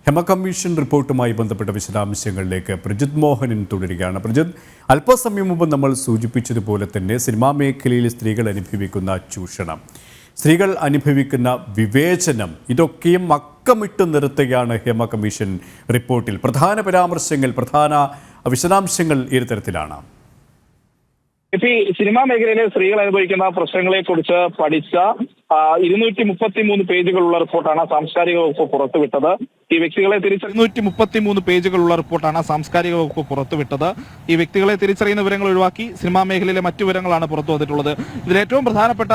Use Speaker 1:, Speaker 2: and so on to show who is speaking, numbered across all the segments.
Speaker 1: Hema commission റിപ്പോർട്ടുമായി ബന്ധപ്പെട്ട വിശദാംശങ്ങളിലേക്ക് പ്രജിത് മോഹനൻ തുടരുകയാണ്. പ്രജിത്, അല്പസമയം മുമ്പ് നമ്മൾ സൂചിപ്പിച്ചതുപോലെ തന്നെ സിനിമാ മേഖലയിൽ സ്ത്രീകൾ അനുഭവിക്കുന്ന ചൂഷണം, സ്ത്രീകൾ അനുഭവിക്കുന്ന വിവേചനം, ഇതൊക്കെയും അക്കമിട്ട് നിർത്തുകയാണ് ഹേമ കമ്മീഷൻ റിപ്പോർട്ടിൽ. പ്രധാന പരാമർശങ്ങൾ, പ്രധാന വിശദാംശങ്ങൾ ഈ തരത്തിലാണ്.
Speaker 2: സിനിമാ മേഖലയിലെ സ്ത്രീകൾ അനുഭവിക്കുന്ന പ്രശ്നങ്ങളെ കുറിച്ച് പഠിച്ച 233 പേജുകളുള്ള റിപ്പോർട്ടാണ് സാംസ്കാരിക വകുപ്പ് പുറത്തുവിട്ടത്. ഈ വ്യക്തികളെ 233 പേജുകളുള്ള റിപ്പോർട്ടാണ് സാംസ്കാരിക വകുപ്പ് പുറത്തുവിട്ടത്. ഈ വ്യക്തികളെ തിരിച്ചറിയുന്ന വിവരങ്ങൾ ഒഴിവാക്കി സിനിമാ മേഖലയിലെ മറ്റു വിവരങ്ങളാണ് പുറത്തു വന്നിട്ടുള്ളത്. ഇതിലേറ്റവും പ്രധാനപ്പെട്ട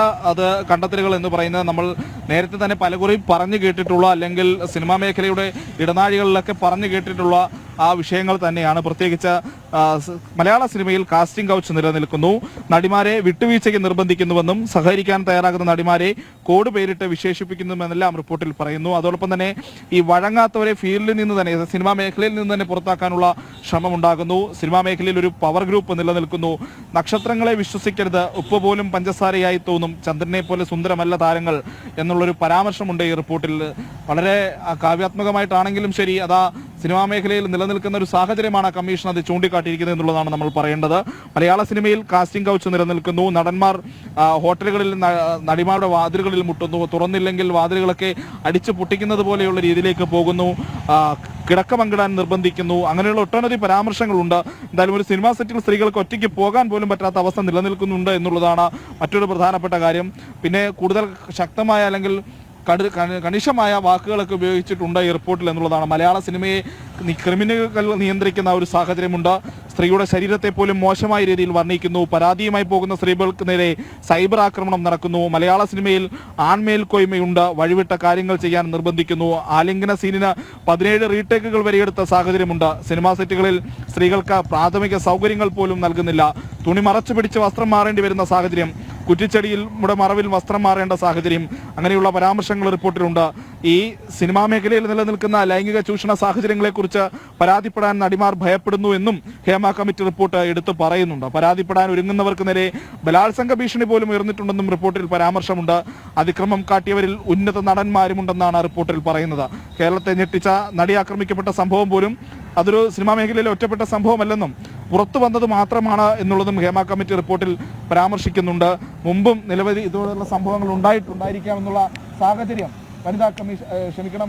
Speaker 2: കണ്ടെത്തലുകൾ എന്ന് പറയുന്നത് നമ്മൾ നേരത്തെ തന്നെ പലകുറിയും പറഞ്ഞു കേട്ടിട്ടുള്ള, അല്ലെങ്കിൽ സിനിമാ മേഖലയുടെ ഇടനാഴികളിലൊക്കെ പറഞ്ഞു കേട്ടിട്ടുള്ള ആ വിഷയങ്ങൾ തന്നെയാണ്. പ്രത്യേകിച്ച് മലയാള സിനിമയിൽ കാസ്റ്റിംഗ് കൗച്ച് നിലനിൽക്കുന്നു, നടിമാരെ വിട്ടുവീഴ്ചയ്ക്ക് നിർബന്ധിക്കുന്നുവെന്നും സഹകരിക്കാൻ തയ്യാറാകുന്ന നടിമാരെ കോഡ് പേരിട്ട് വിശേഷിപ്പിക്കുന്നുവെന്നെല്ലാം റിപ്പോർട്ടിൽ പറയുന്നു. അതോടൊപ്പം തന്നെ ഈ വഴങ്ങാത്തവരെ ഫീൽഡിൽ നിന്ന് തന്നെ, സിനിമാ മേഖലയിൽ നിന്ന് തന്നെ പുറത്താക്കാനുള്ള ശ്രമമുണ്ടാകുന്നു. സിനിമാ മേഖലയിൽ ഒരു പവർ ഗ്രൂപ്പ് നിലനിൽക്കുന്നു. നക്ഷത്രങ്ങളെ വിശ്വസിക്കരുത്, ഉപ്പ് പോലും പഞ്ചസാരയായി തോന്നും, ചന്ദ്രനെ പോലെ സുന്ദരമല്ല താരങ്ങൾ എന്നുള്ളൊരു പരാമർശമുണ്ട് ഈ റിപ്പോർട്ടിൽ. വളരെ കാവ്യാത്മകമായിട്ടാണെങ്കിലും ശരി, അതാ സിനിമാ മേഖലയിൽ നിലനിൽക്കുന്ന ഒരു സാഹചര്യമാണ് കമ്മീഷൻ അത് ചൂണ്ടിക്കാട്ടിയിരിക്കുന്നത് എന്നുള്ളതാണ് നമ്മൾ പറയേണ്ടത്. മലയാള സിനിമയിൽ കാസ്റ്റിംഗ് കൗച്ച് നിലനിൽക്കുന്നു. നടന്മാർ ഹോട്ടലുകളിൽ നടിമാരുടെ വാതിലുകളിൽ മുട്ടുന്നു, തുറന്നില്ലെങ്കിൽ വാതിലുകളൊക്കെ അടിച്ചു പൊട്ടിക്കുന്നത് പോലെയുള്ള രീതിയിലേക്ക് പോകുന്നു, കിടക്ക പങ്കിടാൻ നിർബന്ധിക്കുന്നു. അങ്ങനെയുള്ള ഒട്ടനവധി പരാമർശങ്ങളുണ്ട്. എന്തായാലും ഒരു സിനിമാ സെറ്റിൽ സ്ത്രീകൾക്ക് ഒറ്റയ്ക്ക് പോകാൻ പോലും പറ്റാത്ത അവസ്ഥ നിലനിൽക്കുന്നുണ്ട് എന്നുള്ളതാണ് മറ്റൊരു പ്രധാനപ്പെട്ട കാര്യം. പിന്നെ കൂടുതൽ ശക്തമായ അല്ലെങ്കിൽ കണിശമായ വാക്കുകളൊക്കെ ഉപയോഗിച്ചിട്ടുണ്ട് ഈ റിപ്പോർട്ടിൽ എന്നുള്ളതാണ്. മലയാള സിനിമയെ ക്രിമിനലുകൾ നിയന്ത്രിക്കുന്ന ഒരു സാഹചര്യമുണ്ട്. സ്ത്രീയുടെ ശരീരത്തെ പോലും മോശമായ രീതിയിൽ വർണ്ണിക്കുന്നു. പരാതിയുമായി പോകുന്ന സ്ത്രീകൾക്ക് നേരെ സൈബർ ആക്രമണം നടക്കുന്നു. മലയാള സിനിമയിൽ ആൺമേൽക്കോയ്മയുണ്ട്, വഴിവിട്ട കാര്യങ്ങൾ ചെയ്യാൻ നിർബന്ധിക്കുന്നു. ആലിംഗന സീനിന് 17 റീടേക്കുകൾ വരെയെടുത്ത സാഹചര്യമുണ്ട്. സിനിമാ സെറ്റുകളിൽ സ്ത്രീകൾക്ക് പ്രാഥമിക സൗകര്യങ്ങൾ പോലും നൽകുന്നില്ല. തുണി മറച്ചു പിടിച്ച് വസ്ത്രം മാറേണ്ടി വരുന്ന സാഹചര്യം, കുറ്റിച്ചെടിയിൽ മറവിൽ വസ്ത്രം മാറേണ്ട സാഹചര്യം, അങ്ങനെയുള്ള പരാമർശങ്ങൾ റിപ്പോർട്ടിലുണ്ട്. ഈ സിനിമാ മേഖലയിൽ നിലനിൽക്കുന്ന ലൈംഗിക ചൂഷണ സാഹചര്യങ്ങളെക്കുറിച്ച് പരാതിപ്പെടാൻ നടിമാർ ഭയപ്പെടുന്നു എന്നും ഹേമ കമ്മിറ്റി റിപ്പോർട്ട് എടുത്തു പറയുന്നുണ്ട്. പരാതിപ്പെടാൻ ഒരുങ്ങുന്നവർക്ക് നേരെ ബലാത്സംഗ ഭീഷണി പോലും ഉയർന്നിട്ടുണ്ടെന്നും റിപ്പോർട്ടിൽ പരാമർശമുണ്ട്. അതിക്രമം കാട്ടിയവരിൽ ഉന്നത നടന്മാരുമുണ്ടെന്നാണ് റിപ്പോർട്ടിൽ പറയുന്നത്. കേരളത്തെ ഞെട്ടിച്ച നടി ആക്രമിക്കപ്പെട്ട സംഭവം പോലും അതൊരു സിനിമാ മേഖലയിലെ ഒറ്റപ്പെട്ട സംഭവമല്ലെന്നും പുറത്തു വന്നത് മാത്രമാണ് എന്നുള്ളതും ഹേമ കമ്മിറ്റി റിപ്പോർട്ടിൽ പരാമർശിക്കുന്നുണ്ട്. മുമ്പും നിരവധി ഇതുപോലുള്ള സംഭവങ്ങൾ ഉണ്ടായിട്ടുണ്ടായിരിക്കാമെന്നുള്ള സാഹചര്യം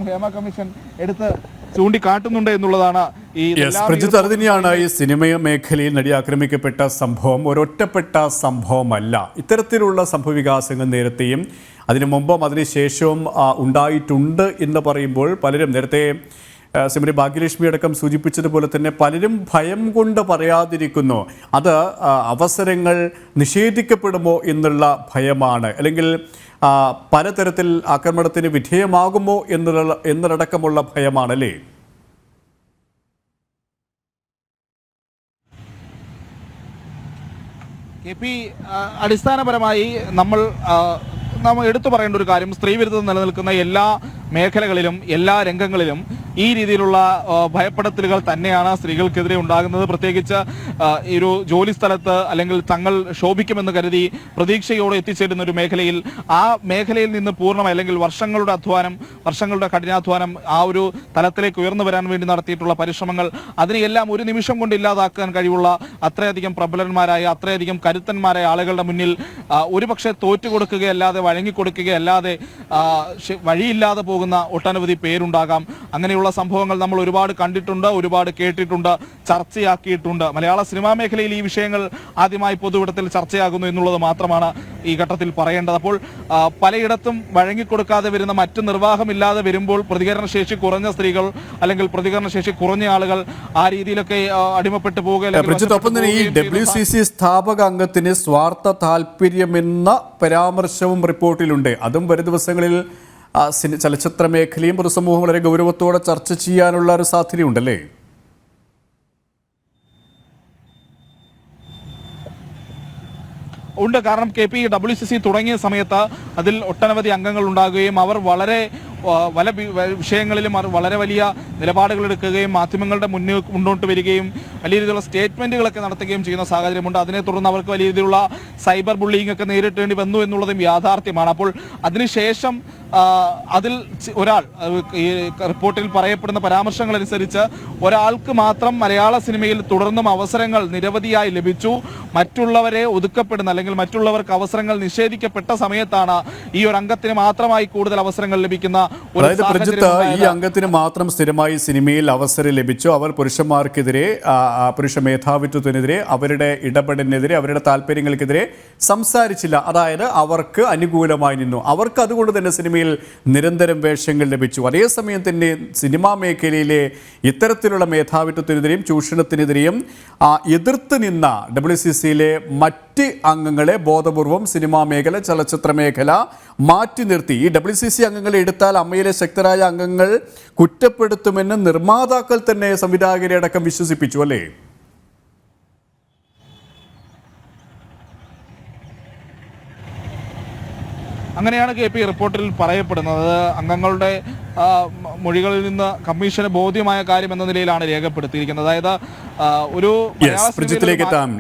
Speaker 2: ഹേമ കമ്മീഷൻ എടുത്ത് ചൂണ്ടിക്കാട്ടുന്നുണ്ട് എന്നുള്ളതാണ്.
Speaker 1: ഈ സിനിമ മേഖലയിൽ നടി ആക്രമിക്കപ്പെട്ട സംഭവം ഒരൊറ്റപ്പെട്ട സംഭവമല്ല. ഇത്തരത്തിലുള്ള സംഭവവികാസങ്ങൾ നേരത്തെയും അതിനു മുമ്പും അതിനുശേഷവും ഉണ്ടായിട്ടുണ്ട് എന്ന് പറയുമ്പോൾ പലരും, നേരത്തെ ശ്രീമതി ഭാഗ്യലക്ഷ്മി അടക്കം സൂചിപ്പിച്ചതുപോലെ തന്നെ, പലരും ഭയം കൊണ്ട് പറയാതിരിക്കുന്നു. അത് അവസരങ്ങൾ നിഷേധിക്കപ്പെടുമോ എന്നുള്ള ഭയമാണ്, അല്ലെങ്കിൽ പലതരത്തിൽ ആക്രമണത്തിന് വിധേയമാകുമോ എന്നതടക്കമുള്ള ഭയമാണല്ലേ?
Speaker 2: അടിസ്ഥാനപരമായി നമ്മൾ എടുത്തു പറയേണ്ട ഒരു കാര്യം, സ്ത്രീവിരുദ്ധം നിലനിൽക്കുന്ന എല്ലാ മേഖലകളിലും എല്ലാ രംഗങ്ങളിലും ഈ രീതിയിലുള്ള ഭയപ്പെടുത്തലുകൾ തന്നെയാണ് സ്ത്രീകൾക്കെതിരെ ഉണ്ടാകുന്നത്. പ്രത്യേകിച്ച് ഈ ഒരു ജോലി സ്ഥലത്ത് അല്ലെങ്കിൽ തങ്ങൾ ശോഭിക്കുമെന്ന് കരുതി പ്രതീക്ഷയോടെ എത്തിച്ചേരുന്ന ഒരു മേഖലയിൽ, ആ മേഖലയിൽ നിന്ന് പൂർണ്ണമായി അല്ലെങ്കിൽ വർഷങ്ങളുടെ അധ്വാനം, വർഷങ്ങളുടെ കഠിനാധ്വാനം ആ ഒരു തലത്തിലേക്ക് ഉയർന്നു വരാൻ വേണ്ടി നടത്തിയിട്ടുള്ള പരിശ്രമങ്ങൾ, അതിനെയെല്ലാം ഒരു നിമിഷം കൊണ്ട് ഇല്ലാതാക്കാൻ കഴിവുള്ള അത്രയധികം പ്രബലന്മാരായ, അത്രയധികം കരുത്തന്മാരായ ആളുകളുടെ മുന്നിൽ ഒരുപക്ഷെ തോറ്റുകൊടുക്കുകയല്ലാതെ, വഴങ്ങിക്കൊടുക്കുകയല്ലാതെ വഴിയില്ലാതെ പോകുന്ന ഒട്ടനവധി പേരുണ്ടാകാം. അങ്ങനെയുള്ള സംഭവങ്ങൾ നമ്മൾ ഒരുപാട് കണ്ടിട്ടുണ്ട്, ഒരുപാട് കേട്ടിട്ടുണ്ട്, ചർച്ചയാക്കിയിട്ടുണ്ട്. മലയാള സിനിമാ മേഖലയിൽ ഈ വിഷയങ്ങൾ ആദ്യമായി പൊതുവിടത്തിൽ ചർച്ചയാകുന്നു എന്നുള്ളത് മാത്രമാണ് ഈ ഘട്ടത്തിൽ പറയേണ്ടത്. അപ്പോൾ പലയിടത്തും വഴങ്ങിക്കൊടുക്കാതെ വരുന്ന, മറ്റ് നിർവാഹമില്ലാതെ വരുമ്പോൾ പ്രതികരണശേഷി കുറഞ്ഞ സ്ത്രീകൾ അല്ലെങ്കിൽ പ്രതികരണശേഷി കുറഞ്ഞ ആളുകൾ ആ രീതിയിലൊക്കെ അടിമപ്പെട്ടു
Speaker 1: പോകുക. ഈ WCC സ്ഥാപക അംഗത്തിന് സ്വാർത്ഥ താല്പര്യമെന്ന പരാമർശവും റിപ്പോർട്ടിലുണ്ട്. അതും വരും ദിവസങ്ങളിൽ ചലച്ചിത്ര മേഖലയും പൊതുസമൂഹം വളരെ ഗൗരവത്തോടെ ചർച്ച ചെയ്യാനുള്ള ഒരു സാധ്യതയുണ്ടല്ലേ?
Speaker 2: ഉണ്ട്. കാരണം WCC തുടങ്ങിയ സമയത്ത് അതിൽ ഒട്ടനവധി അംഗങ്ങൾ ഉണ്ടാകുകയും അവർ വളരെ വിഷയങ്ങളിലും വളരെ വലിയ നിലപാടുകൾ എടുക്കുകയും മാധ്യമങ്ങളുടെ മുന്നോട്ട് വരികയും വലിയ രീതിയിലുള്ള സ്റ്റേറ്റ്മെന്റുകളൊക്കെ നടത്തുകയും ചെയ്യുന്ന സാഹചര്യമുണ്ട്. അതിനെ തുടർന്ന് അവർക്ക് വലിയ രീതിയിലുള്ള സൈബർ ബുള്ളിയിങ് ഒക്കെ നേരിട്ടേണ്ടി വന്നു എന്നുള്ളതും യാഥാർത്ഥ്യമാണ്. അപ്പോൾ അതിനുശേഷം അതിൽ ഒരാൾ ഈ റിപ്പോർട്ടിൽ പറയപ്പെടുന്ന പരാമർശങ്ങൾ അനുസരിച്ച് ഒരാൾക്ക് മാത്രം മലയാള സിനിമയിൽ തുടർന്നും അവസരങ്ങൾ നിരവധിയായി ലഭിച്ചു. മറ്റുള്ളവരെ ഒതുക്കപ്പെടുന്ന അല്ലെങ്കിൽ മറ്റുള്ളവർക്ക് അവസരങ്ങൾ നിഷേധിക്കപ്പെട്ട സമയത്താണ് ഈ ഒരു അംഗത്തിന് മാത്രമായി കൂടുതൽ അവസരങ്ങൾ ലഭിക്കുന്ന
Speaker 1: അതായത് പ്രജിത്ത് ഈ അംഗത്തിന് മാത്രം സ്ഥിരമായി സിനിമയിൽ അവസരം ലഭിച്ചു. അവർ പുരുഷന്മാർക്കെതിരെ പുരുഷ മേധാവിത്വത്തിനെതിരെ അവരുടെ ഇടപെടലിനെതിരെ അവരുടെ താല്പര്യങ്ങൾക്കെതിരെ സംസാരിച്ചില്ല. അതായത് അവർക്ക് അനുകൂലമായി നിന്നു. അവർക്ക് അതുകൊണ്ട് തന്നെ സിനിമയിൽ നിരന്തരം വേഷങ്ങൾ ലഭിച്ചു. അതേസമയം തന്നെ സിനിമാ മേഖലയിലെ ഇത്തരത്തിലുള്ള മേധാവിത്വത്തിനെതിരെയും ചൂഷണത്തിനെതിരെയും എതിർത്ത് നിന്ന WCCയിലെ മറ്റ് അംഗങ്ങളെ ബോധപൂർവം സിനിമാ മേഖല ചലച്ചിത്ര മേഖല മാറ്റി നിർത്തി. ഈ WCC അംഗങ്ങളെ എടുത്താൽ അമ്മയിലെ ശക്തരായ അംഗങ്ങൾ കുറ്റപ്പെടുത്തുമെന്ന് നിർമ്മാതാക്കൾ തന്നെ സംവിധായകരെ അടക്കം വിശ്വസിപ്പിച്ചു അല്ലേ?
Speaker 2: അങ്ങനെയാണ് KP റിപ്പോർട്ടിൽ പറയപ്പെടുന്നത്. അംഗങ്ങളുടെ മൊഴികളിൽ നിന്ന് കമ്മീഷന് ബോധ്യമായ കാര്യം എന്ന നിലയിലാണ് രേഖപ്പെടുത്തിയിരിക്കുന്നത്. അതായത് ഒരു
Speaker 1: പ്രജിത്തിലേക്ക് എത്താം.